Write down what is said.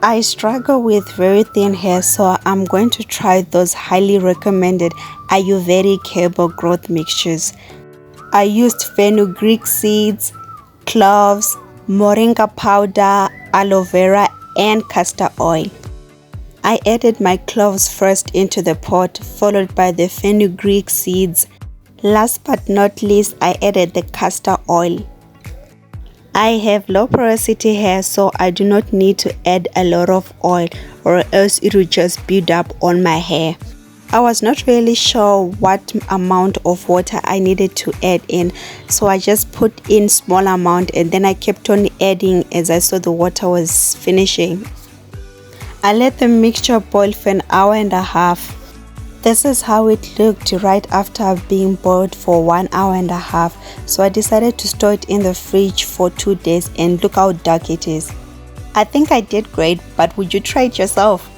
I struggle with very thin hair, so I'm going to try those highly recommended Ayurvedic herbal growth mixtures. I used fenugreek seeds, cloves, moringa powder, aloe vera and castor oil. I added my cloves first into the pot, followed by the fenugreek seeds. Last but not least, I added the castor oil. I have low porosity hair, so I do not need to add a lot of oil or else it will just build up on my hair. I was not really sure what amount of water I needed to add in, so I just put in small amount and then I kept on adding as I saw the water was finishing. I let the mixture boil for an hour and a half. This is how it looked right after being boiled for 1 hour and a half. So I decided to store it in the fridge for 2 days and look how dark it is. I think I did great, but would you try it yourself?